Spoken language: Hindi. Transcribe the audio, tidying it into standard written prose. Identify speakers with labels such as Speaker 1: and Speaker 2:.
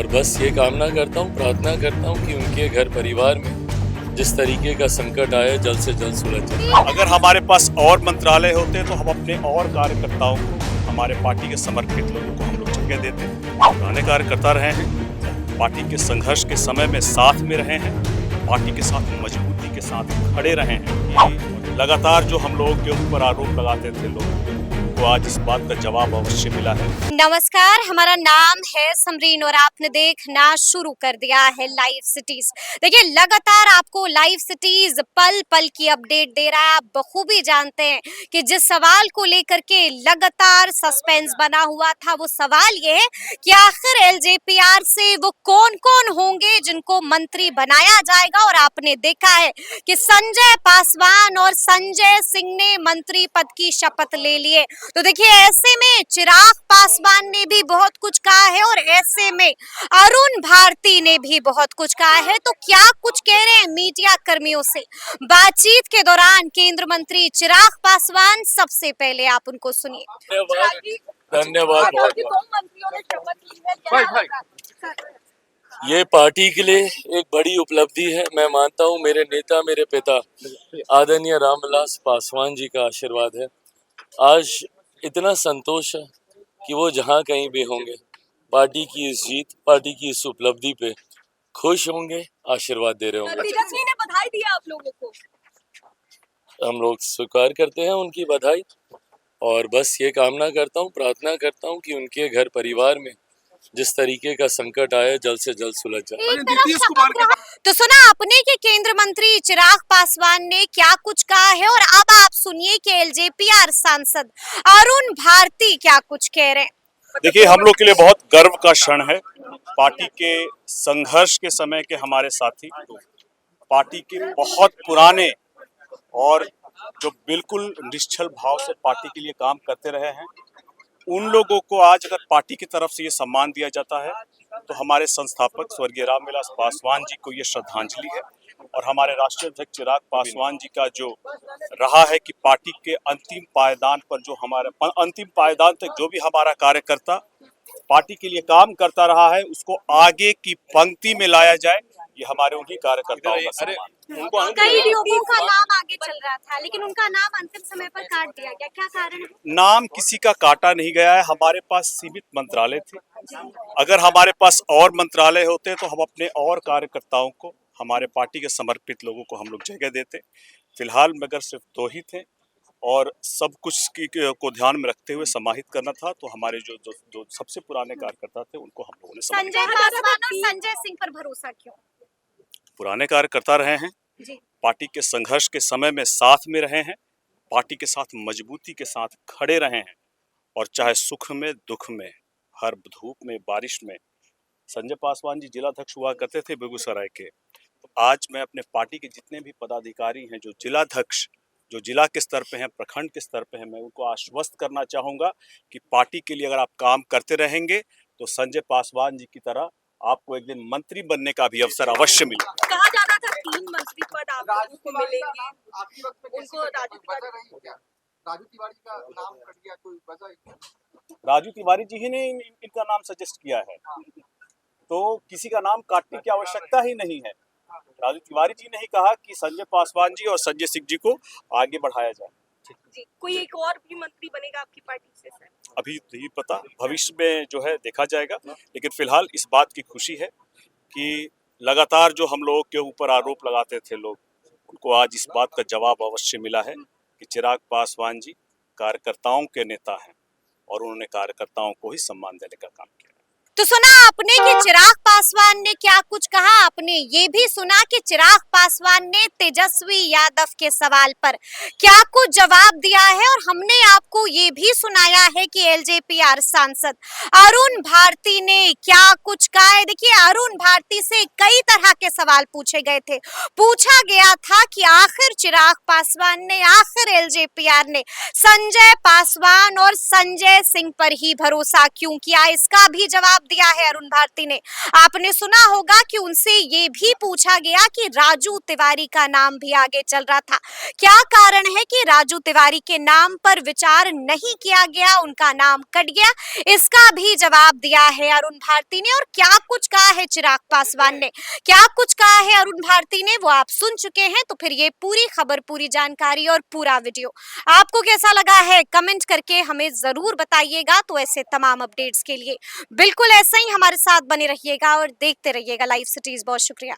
Speaker 1: और बस ये कामना करता हूँ, प्रार्थना करता हूँ कि उनके घर परिवार में जिस तरीके का संकट आया जल्द से जल्द सुलझ जाए।
Speaker 2: अगर हमारे पास और मंत्रालय होते तो हम अपने और कार्यकर्ताओं को, हमारे पार्टी के समर्पित लोगों को हम लोग जगह देते। पुराने कार्यकर्ता रहे हैं, पार्टी के संघर्ष के समय में साथ में रहे हैं, पार्टी के साथ मजबूती के साथ खड़े रहे हैं। ये लगातार जो हम लोग के ऊपर आरोप लगाते थे लोग, तो आज इस बात का जवाब अवश्य मिला है।
Speaker 3: नमस्कार, हमारा नाम है समरीन और आपने देखना शुरू कर दिया है लाइव सिटीज। देखिए, लगातार आपको लाइव सिटीज पल पल की अपडेट दे रहा है। आप बखूबी जानते हैं कि जिस सवाल को लेकर के लगातार सस्पेंस बना हुआ था, वो सवाल ये है कि आखिर एलजेपीआर से वो कौन कौन होंगे जिनको मंत्री बनाया जाएगा। और आपने देखा है कि संजय पासवान और संजय सिंह ने मंत्री पद की शपथ ले लिए। तो देखिए, ऐसे में चिराग पासवान ने भी बहुत कुछ कहा है और ऐसे में अरुण भारती ने भी बहुत कुछ कहा है। तो क्या कुछ कह रहे हैं मीडिया कर्मियों से बातचीत के दौरान केंद्र मंत्री चिराग पासवान? सबसे पहले आप उनको सुनिए।
Speaker 1: धन्यवाद। ये पार्टी के लिए एक बड़ी उपलब्धि है। मैं मानता हूँ मेरे नेता, मेरे पिता आदरणीय रामविलास पासवान जी का आशीर्वाद है। आज इतना संतोष है कि वो जहाँ कहीं भी होंगे, पार्टी की इस जीत, पार्टी की इस उपलब्धि पे खुश होंगे, आशीर्वाद दे रहे होंगे।
Speaker 4: तेजस्वी ने बधाई दी आप लोगों को।
Speaker 1: हम लोग स्वीकार करते हैं उनकी बधाई और बस ये कामना करता हूँ, प्रार्थना करता हूँ कि उनके घर परिवार में जिस तरीके का संकट आया जल्द से जल्द सुलझ जाए।
Speaker 3: तो सुना आपने कि केंद्र मंत्री चिराग पासवान ने क्या कुछ कहा है और अब आप सुनिए कि एलजेपीआर सांसद अरुण भारती क्या कुछ कह रहे हैं।
Speaker 2: देखिए, हम लोग के लिए बहुत गर्व का क्षण है। पार्टी के संघर्ष के समय के हमारे साथी, पार्टी के बहुत पुराने और जो बिल्कुल निश्चल भाव से पार्टी के लिए काम करते रहे हैं, उन लोगों को आज अगर पार्टी की तरफ से ये सम्मान दिया जाता है तो हमारे संस्थापक स्वर्गीय रामविलास पासवान जी को ये श्रद्धांजलि है। और हमारे राष्ट्रीय अध्यक्ष चिराग पासवान जी का जो रहा है कि पार्टी के अंतिम पायदान पर, जो हमारे अंतिम पायदान तक जो भी हमारा कार्यकर्ता पार्टी के लिए काम करता रहा है, उसको आगे की पंक्ति में लाया जाए, ये हमारे उन्हीं कार्यकर्ताओं का सम्मान।
Speaker 3: कई लोगों का नाम आगे चल रहा था लेकिन उनका नाम अंतिम समय पर काट दिया गया, क्या कारण है?
Speaker 2: नाम किसी का काटा नहीं गया है। हमारे पास सीमित मंत्रालय थे। अगर हमारे पास और मंत्रालय होते तो हम अपने और कार्यकर्ताओं को, हमारे पार्टी के समर्पित लोगों को हम लोग जगह देते। फिलहाल मगर सिर्फ 2 ही थे और सब कुछ को ध्यान में रखते हुए समाहित करना था, तो हमारे जो सबसे पुराने कार्यकर्ता थे उनको हम लोगों ने
Speaker 3: संजय पासवान और संजय सिंह पर भरोसा क्यों?
Speaker 2: पुराने कार्यकर्ता रहे हैं, पार्टी के संघर्ष के समय में साथ में रहे हैं, पार्टी के साथ मजबूती के साथ खड़े रहे हैं और चाहे सुख में दुख में, हर धूप में बारिश में। संजय पासवान जी जिलाध्यक्ष हुआ करते थे बेगूसराय के। तो आज मैं अपने पार्टी के जितने भी पदाधिकारी हैं, जो जिलाध्यक्ष, जो जिला के स्तर पे हैं, प्रखंड के स्तर पे हैं, मैं उनको आश्वस्त करना चाहूंगा कि पार्टी के लिए अगर आप काम करते रहेंगे तो संजय पासवान जी की तरह आपको एक दिन मंत्री बनने का भी अवसर अवश्य मिलेगा।
Speaker 4: कहा जाता था 3 मंत्री पद आप लोगों को मिलेंगे, उनको
Speaker 5: राजू तिवारी का नाम कट गया, कोई वजह?
Speaker 2: राजू तिवारी जी ही ने इनका नाम सजेस्ट किया है, तो किसी का नाम काटने की आवश्यकता ही नहीं है। राजू तिवारी जी ने ही कहा कि संजय पासवान जी और संजय सिंह जी को आगे बढ़ाया जाए।
Speaker 4: जी, कोई एक और भी मंत्री बनेगा आपकी पार्टी से सर?
Speaker 2: अभी नहीं पता, भविष्य में जो है देखा जाएगा। लेकिन फिलहाल इस बात की खुशी है कि लगातार जो हम लोगों के ऊपर आरोप लगाते थे लोग, उनको आज इस बात का जवाब अवश्य मिला है कि चिराग पासवान जी कार्यकर्ताओं के नेता हैं और उन्होंने कार्यकर्ताओं को ही सम्मान देने का काम किया।
Speaker 3: तो सुना आपने कि चिराग पासवान ने क्या कुछ कहा। आपने ये भी सुना कि चिराग पासवान ने तेजस्वी यादव के सवाल पर क्या कुछ जवाब दिया है। और हमने आपको ये भी सुनाया है कि एलजेपीआर सांसद अरुण भारती ने क्या कुछ कहा है। देखिए, अरुण भारती से कई तरह के सवाल पूछे गए थे। पूछा गया था कि आखिर चिराग पासवान ने, आखिर एलजेपीआर ने संजय पासवान और संजय सिंह पर ही भरोसा क्यों किया। इसका भी जवाब जवाब दिया है अरुण भारती ने। आपने सुना होगा कि उनसे ये भी पूछा गया कि राजू तिवारी का नाम भी आगे चल रहा था, क्या कारण है कि राजू तिवारी के नाम पर विचार नहीं किया गया, उनका नाम कट गया। इसका भी जवाब दिया है अरुण भारती ने। और क्या कुछ कहा है चिराग पासवान ने, क्या कुछ कहा है अरुण भारती ने, वो आप सुन चुके हैं। तो फिर ये पूरी खबर, पूरी जानकारी और पूरा वीडियो आपको कैसा लगा है कमेंट करके हमें जरूर बताइएगा। तो ऐसे तमाम अपडेट्स के लिए बिल्कुल ऐसे ही हमारे साथ बने रहिएगा और देखते रहिएगा लाइव सिटीज। बहुत शुक्रिया।